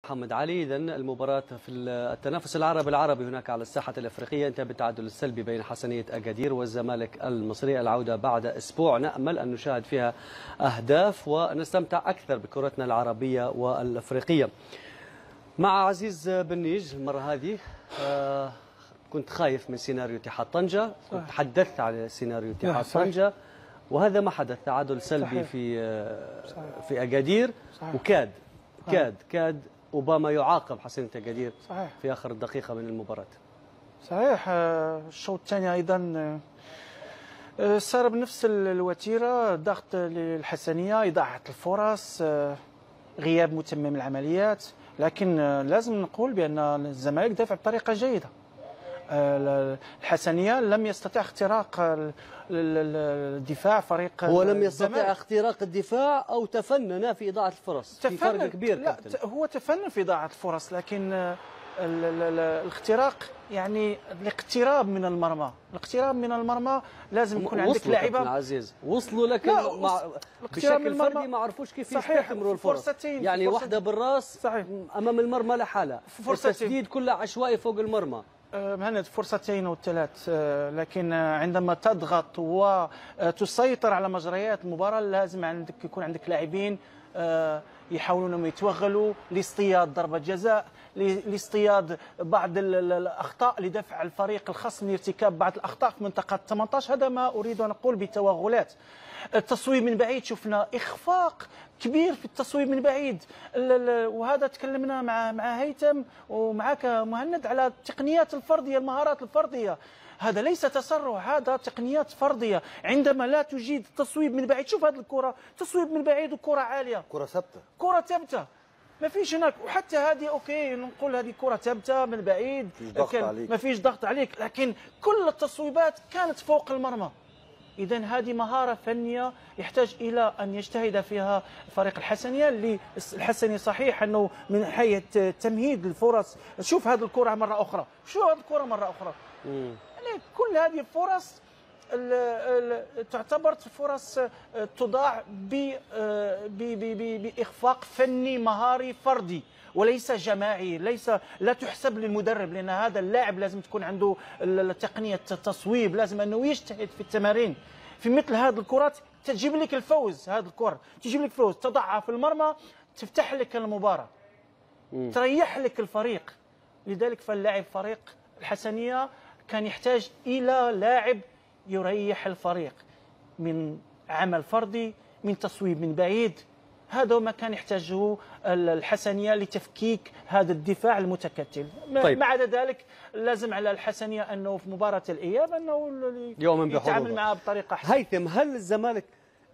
محمد علي. إذا المباراة في التنافس العربي هناك على الساحة الأفريقية انتهى بالتعادل السلبي بين حسنية أكادير والزمالك المصري. العودة بعد أسبوع نأمل أن نشاهد فيها أهداف ونستمتع أكثر بكرتنا العربية والأفريقية. مع عزيز بنيج المرة هذه كنت خايف من سيناريو اتحاد طنجة، كنت تحدثت على سيناريو اتحاد طنجة وهذا ما حدث، تعادل سلبي في أكادير. وكاد كاد أوباما يعاقب حسنية أكادير في آخر دقيقة من المباراة. صحيح. الشوط الثاني أيضا سار بنفس الوتيرة، ضغط للحسنية، إضاعة الفرص، غياب متمم العمليات. لكن لازم نقول بأن الزمالك دافع بطريقة جيدة. الحسنية لم يستطع اختراق الدفاع فريق هو لم يستطع اختراق الدفاع أو تفنن في إضاعة الفرص. في فرق كبير. لا هو تفنن في إضاعة الفرص، لكن الاختراق يعني الاقتراب من المرمى. الاقتراب من المرمى لازم يكون عندك لاعيبه عزيز وصلوا، لكن بشكل فردي ما عرفوش كيف يستثمروا الفرص. يعني واحده بالراس امام المرمى لحالها، التسديد كله عشوائي فوق المرمى. مهند فرصتين او ثلاث، لكن عندما تضغط وتسيطر على مجريات المباراه لازم يكون عندك لاعبين يحاولون انهم يتوغلوا لاصطياد ضربه جزاء، لاصطياد بعض الاخطاء، لدفع الفريق الخصم لارتكاب بعض الاخطاء في منطقه 18. هذا ما اريد ان اقول بتوغلات. التصويب من بعيد، شفنا اخفاق كبير في التصويب من بعيد، وهذا تكلمنا مع هيثم ومعك مهند على التقنيات الفرديه، المهارات الفرديه. هذا ليس تسرع، هذا تقنيات فرديه. عندما لا تجيد التصويب من بعيد، شوف هذه الكره، تصويب من بعيد وكره عاليه، كره ثابته، كره ثابته، ما فيش هناك. وحتى هذه اوكي نقول هذه كره ثابته من بعيد، ما فيش ضغط عليك، لكن كل التصويبات كانت فوق المرمى. إذا هذه مهارة فنية يحتاج إلى أن يجتهد فيها فريق الحسنية. اللي الحسنية صحيح أنه من حيث تمهيد الفرص، شوف هذه الكرة مرة أخرى، شوف هذه الكرة مرة أخرى. يعني كل هذه الفرص تعتبر فرص تضاع بإخفاق فني مهاري فردي وليس جماعي. لا تحسب للمدرب، لأن هذا اللاعب لازم تكون عنده تقنية التصويب، لازم أنه يجتهد في التمارين. في مثل هذه الكرات تجيب لك الفوز، هذه الكرة تجيب لك فوز، تضعها في المرمى تفتح لك المباراة، تريح لك الفريق. لذلك فاللاعب فريق الحسنية كان يحتاج إلى لاعب يريح الفريق من عمل فردي، من تصويب من بعيد. هذا ما كان يحتاجه الحسنية لتفكيك هذا الدفاع المتكتل. طيب. مع ذلك لازم على الحسنية أنه في مباراة الإياب أنه يتعامل معها بطريقة أحسن. هيثم، هل الزمالك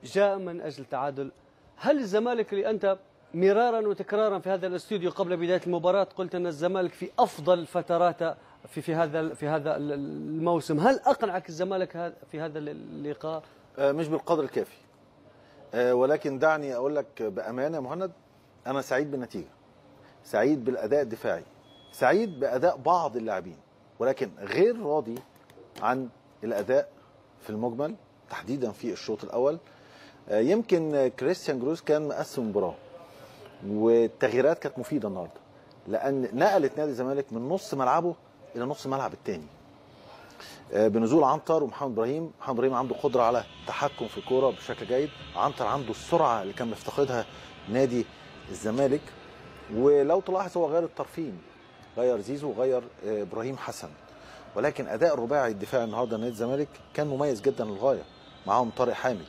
جاء من أجل تعادل؟ هل الزمالك اللي أنت مرارا وتكرارا في هذا الاستوديو قبل بداية المباراة قلت أن الزمالك في أفضل فتراته في هذا الموسم، هل أقنعك الزمالك في هذا اللقاء؟ مش بالقدر الكافي، ولكن دعني أقول لك بأمانة يا مهند، أنا سعيد بالنتيجة، سعيد بالأداء الدفاعي، سعيد بأداء بعض اللاعبين، ولكن غير راضي عن الأداء في المجمل تحديدا في الشوط الأول. يمكن كريستيان جروس كان مقسم المباراة والتغييرات كانت مفيدة النهارده، لأن نقلت نادي الزمالك من نص ملعبه إلى نص الملعب الثاني بنزول عنتر ومحمد ابراهيم. محمد ابراهيم عنده قدره على التحكم في الكوره بشكل جيد، عنتر عنده السرعه اللي كان مفتقدها نادي الزمالك. ولو تلاحظ هو غير الطرفين، غير زيزو وغير ابراهيم حسن، ولكن اداء الرباعي الدفاعي النهارده نادي الزمالك كان مميز جدا للغايه، معاهم طارق حامد.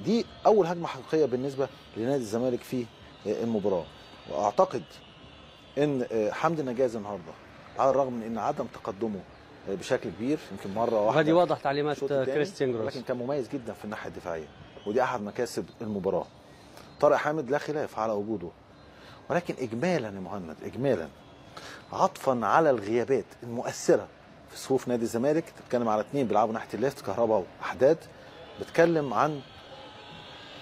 دي اول هجمه حقيقيه بالنسبه لنادي الزمالك في المباراه. واعتقد ان حمدي النجاز النهارده على الرغم من ان عدم تقدمه بشكل كبير، يمكن مره واحده، هذه واضح تعليمات كريستيان جروس، لكن كان مميز جدا في الناحيه الدفاعيه، ودي احد مكاسب المباراه. طارق حامد لا خلاف على وجوده، ولكن اجمالا يا مهند، اجمالا عطفا على الغيابات المؤثره في صفوف نادي الزمالك، بتتكلم على 2 بيلعبوا ناحيه الليفت، كهربا واحداد، بتكلم عن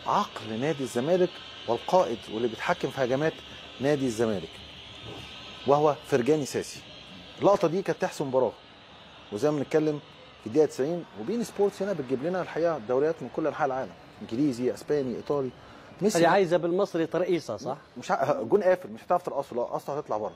عقل نادي الزمالك والقائد واللي بيتحكم في هجمات نادي الزمالك وهو فرجاني ساسي. اللقطه دي كانت تحسم مباراه، وزي ما بنتكلم في الدقيقه 90 وبين سبورتس هنا بتجيب لنا الحقيقه دوريات من كل انحاء العالم، انجليزي، اسباني، ايطالي، ميسي هذه عايزه بالمصري ترقيصه صح؟ مش جون قافل، مش هتعرف ترقصه، لو قصته هتطلع بره.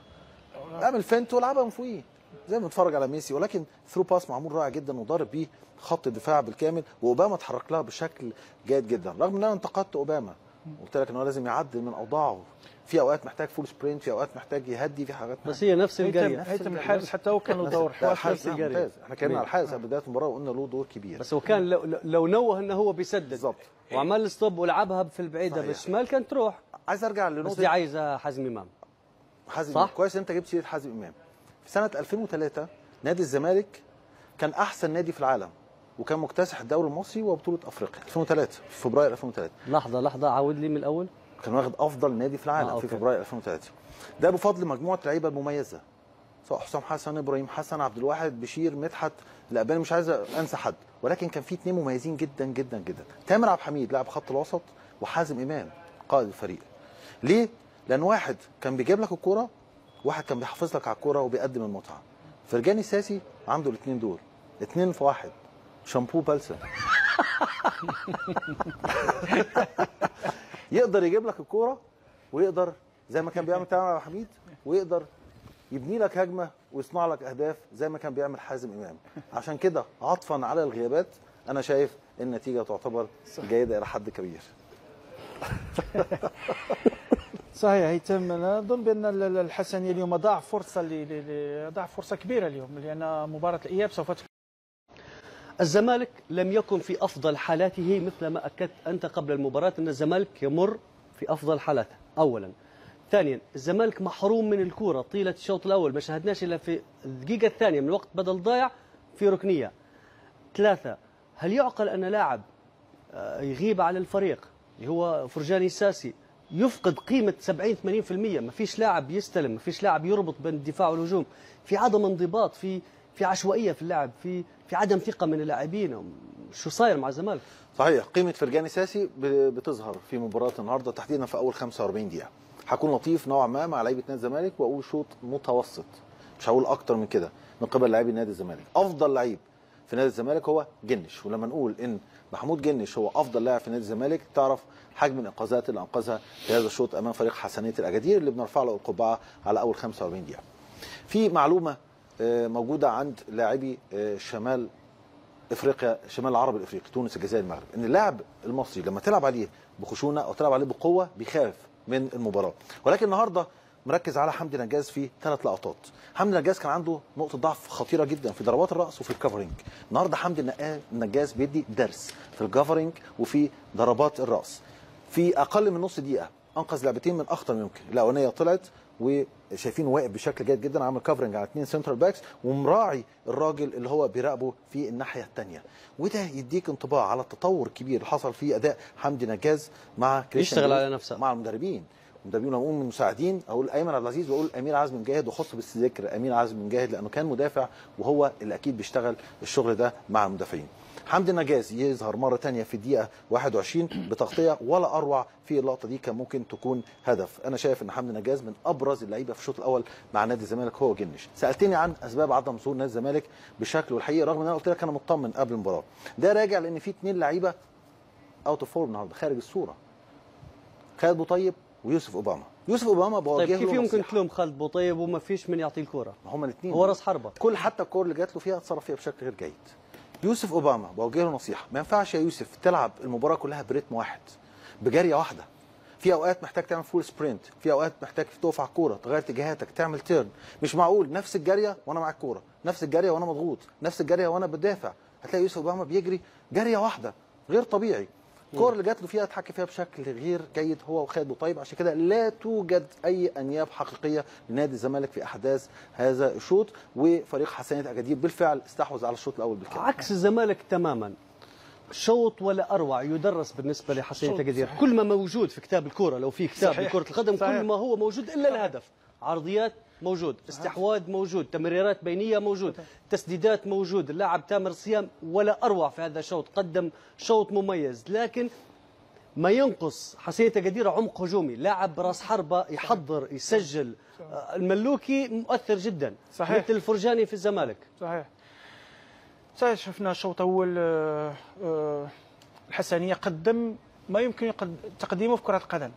اعمل فنت والعبها من فوقيه زي ما بنتفرج على ميسي، ولكن ثرو باس معمول رائع جدا وضارب بيه خط الدفاع بالكامل، واوباما اتحرك لها بشكل جيد جدا. رغم ان انا انتقدت اوباما، قلت لك ان هو لازم يعدل من اوضاعه، في اوقات محتاج فول سبرنت، في اوقات محتاج يهدي، في حاجات بس هي نفس الجري. هيثم الحارس حتى هو كان له دور حارس ممتاز. احنا اتكلمنا على الحارس قبل بدايه المباراه وقلنا له دور كبير، بس هو كان لو نوه انه هو بيسدد بالظبط وعمل ستوب ولعبها في البعيده بالشمال كانت تروح. عايز ارجع بس لنقطه دي عايزه حازم امام. حازم صح؟ كويس انت جبت سيره حازم امام. في سنه 2003 نادي الزمالك كان احسن نادي في العالم، وكان مكتسح الدوري المصري وبطوله افريقيا 2003 في فبراير 2003. لحظه عاود لي من الاول. كان واخد افضل نادي في العالم في فبراير 2003. ده بفضل مجموعه لعيبه مميزه، سواء حسام حسن، ابراهيم حسن، عبد الواحد، بشير، مدحت، الأباني، مش عايز انسى حد، ولكن كان في اثنين مميزين جدا جدا جدا. تامر عبد الحميد لاعب خط الوسط، وحازم امام قائد الفريق. ليه؟ لان واحد كان بيجيب لك الكوره، واحد كان بيحافظ لك على الكوره وبيقدم المتعه. فرجاني ساسي عنده الاثنين دول، اثنين في واحد، شامبو بلسم. يقدر يجيب لك الكوره، ويقدر زي ما كان بيعمل تامر عبد الحميد، ويقدر يبني لك هجمه ويصنع لك اهداف زي ما كان بيعمل حازم امام. عشان كده عطفا على الغيابات انا شايف ان النتيجه تعتبر جيده الى حد كبير. صحيح هيثم، انا اظن بان الحسنيه اليوم ضاع فرصه ضاع فرصه كبيره اليوم، لان مباراه الاياب سوف تكون. الزمالك لم يكن في افضل حالاته، مثل ما اكدت انت قبل المباراه ان الزمالك يمر في افضل حالاته. اولا، ثانيا الزمالك محروم من الكره طيله الشوط الاول، ما شاهدناش الا في الدقيقه الثانيه من الوقت بدل ضايع في ركنيه. ثلاثه، هل يعقل ان لاعب يغيب على الفريق اللي هو فرجاني ساسي يفقد قيمه 70-80%؟ ما فيش لاعب يستلم، ما فيش لاعب يربط بين الدفاع والهجوم، في عدم انضباط، في عشوائيه في اللعب، في عدم ثقه من اللاعبين. شو صاير مع الزمالك؟ صحيح، قيمه فرجاني ساسي بتظهر في مباراه النهارده تحديدا في اول 45 دقيقه. هكون لطيف نوعا ما لعيبه نادي الزمالك واقول شوط متوسط، مش هقول اكتر من كده من قبل لاعبي نادي الزمالك. افضل لعيب في نادي الزمالك هو جنش، ولما نقول ان محمود جنش هو افضل لاعب في نادي الزمالك تعرف حجم الانقاذات اللي انقذها في هذا الشوط امام فريق حسنيه الاجادير اللي بنرفع له القبعه على اول 45 دقيقه. في معلومه موجوده عند لاعبي شمال افريقيا، شمال العرب الافريقي، تونس، الجزائر، المغرب، ان اللاعب المصري لما تلعب عليه بخشونه او تلعب عليه بقوه بيخاف من المباراه. ولكن النهارده مركز على حمدي نجاز في 3 لقطات. حمدي نجاز كان عنده نقطه ضعف خطيره جدا في ضربات الراس وفي الكفرنج. النهارده حمدي نجاز بيدي درس في الكفرنج وفي ضربات الراس. في اقل من نص دقيقه انقذ لعبتين من اخطر ما يمكن. الاولانيه طلعت وشايفينه واقف بشكل جيد جدا، عامل كفرنج على 2 سنترال باكس ومراعي الراجل اللي هو بيراقبه في الناحيه الثانيه، وده يديك انطباع على التطور الكبير اللي حصل في اداء حمدي نجاز مع يشتغل على نفسه مع المدربين. لما اقول من المساعدين اقول ايمن عبد العزيز واقول امير عزمي مجاهد، واخص بالذكر امير عزمي مجاهد لانه كان مدافع وهو اللي اكيد بيشتغل الشغل ده مع المدافعين. حمدي نجاز يظهر مره ثانيه في الدقيقه 21 بتغطيه ولا اروع في اللقطه دي، كان ممكن تكون هدف. انا شايف ان حمدي نجاز من ابرز اللعيبه في الشوط الاول مع نادي الزمالك هو جنش. سالتني عن اسباب عدم ظهور نادي الزمالك بشكل، والحقيقه رغم ان انا قلت لك انا مطمن قبل المباراه، ده راجع لان في 2 لعيبه اوت اوف فورم النهارده خارج الصوره، خالد بوطيب ويوسف اوباما. يوسف اوباما بوجه له طيب كيف يمكن تلوم خالد بوطيب وما فيش من يعطيه الكوره؟ هما الاثنين هو راس حربه، كل حتى الكوره اللي جات له فيها اتصرف فيها بشكل غير جيد. يوسف اوباما بوجه له نصيحه، ما ينفعش يا يوسف تلعب المباراه كلها بريتم واحد بجاريه واحده. في اوقات محتاج تعمل فول سبرنت، في اوقات محتاج تقف على الكوره، تغير اتجاهاتك، تعمل تيرن. مش معقول نفس الجاريه وانا مع الكوره، نفس الجاريه وانا مضغوط، نفس الجاريه وانا بدافع. هتلاقي يوسف اوباما بيجري جاريه واحده غير طبيعي. الكوره اللي جات له فيها اتحكم فيها بشكل غير جيد هو وخالد بوطيب. عشان كده لا توجد اي انياب حقيقيه لنادي الزمالك في احداث هذا الشوط، وفريق حسنيه اجادير بالفعل استحوذ على الشوط الاول بالكامل. عكس الزمالك تماما، شوط ولا اروع يدرس بالنسبه لحسنيه اجادير. كل ما موجود في كتاب الكوره، لو في كتاب لكره القدم كل ما هو موجود الا الهدف. عرضيات موجود، استحواذ موجود، تمريرات بينيه موجود، تسديدات موجود. اللاعب تامر صيام ولا اروع في هذا الشوط، قدم شوط مميز. لكن ما ينقص حسنيه اجادير عمق هجومي، لاعب راس حربه يحضر يسجل. الملوكي مؤثر جدا، صحيح، مثل الفرجاني في الزمالك. صحيح شفنا الشوط الاول الحسنيه قدم ما يمكن تقديمه في كرة القدم.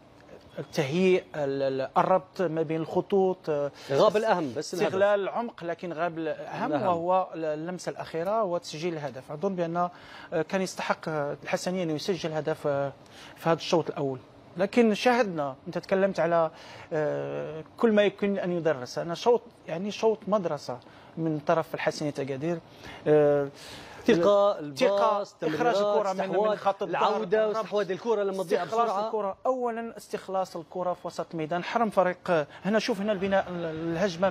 التهيئ، الربط ما بين الخطوط، غاب الأهم بس استغلال العمق، لكن غاب الأهم وهو اللمسة الأخيرة وتسجيل الهدف. أظن بأن كان يستحق الحسنية أنه يسجل هدف في هذا الشوط الأول، لكن شاهدنا. أنت تكلمت على كل ما يمكن أن يدرس. أنا شوط مدرسة من طرف الحسنية أكادير. ثقة، الباص، إخراج الكرة من خط العودة، واستحواذ الكرة لما تضيع بسرعة. الكرة أولا استخلاص الكرة في وسط الميدان، حرم فريق. هنا شوف هنا البناء، الهجمة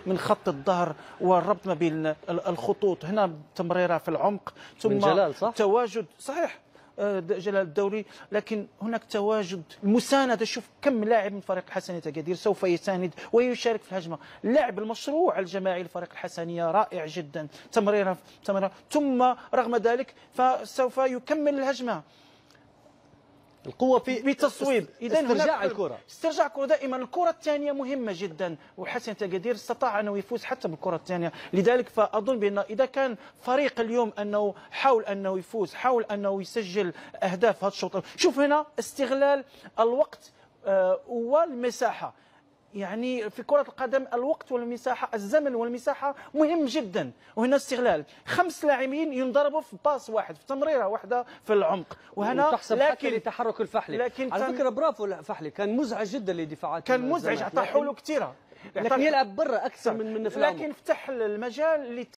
من خط الظهر والربط ما بين الخطوط. هنا تمريرة في العمق، ثم من جلال صح؟ تواجد صحيح جلال الدوري، لكن هناك تواجد المساندة. شوف كم لاعب من فريق الحسنية أكادير سوف يساند ويشارك في الهجمة. اللعب المشروع الجماعي لفريق الحسنية رائع جدا، تمريرة ثم رغم ذلك فسوف يكمل الهجمة. القوة في تصويب استرجاع الكرة. استرجاع الكرة دائما. الكرة الثانية مهمة جدا، والحسنية أكادير استطاع أنه يفوز حتى بالكرة الثانية. لذلك فأظن بأن إذا كان فريق اليوم أنه حاول أنه يفوز، حاول أنه يسجل أهداف هذا الشوط. شوف هنا استغلال الوقت والمساحة. يعني في كرة القدم الوقت والمساحة، الزمن والمساحة مهم جدا. وهنا استغلال 5 لاعبين ينضربوا في باص واحد، في تمريرة واحدة في العمق. وهنا تحسب حتى لتحرك الفحلي. لكن على فكرة برافو الفحلي، كان مزعج جدا لدفاعات، كان مزعج، أعطى حلول كثيرة، لكن يلعب برا أكثر من في العمق. لكن فتح المجال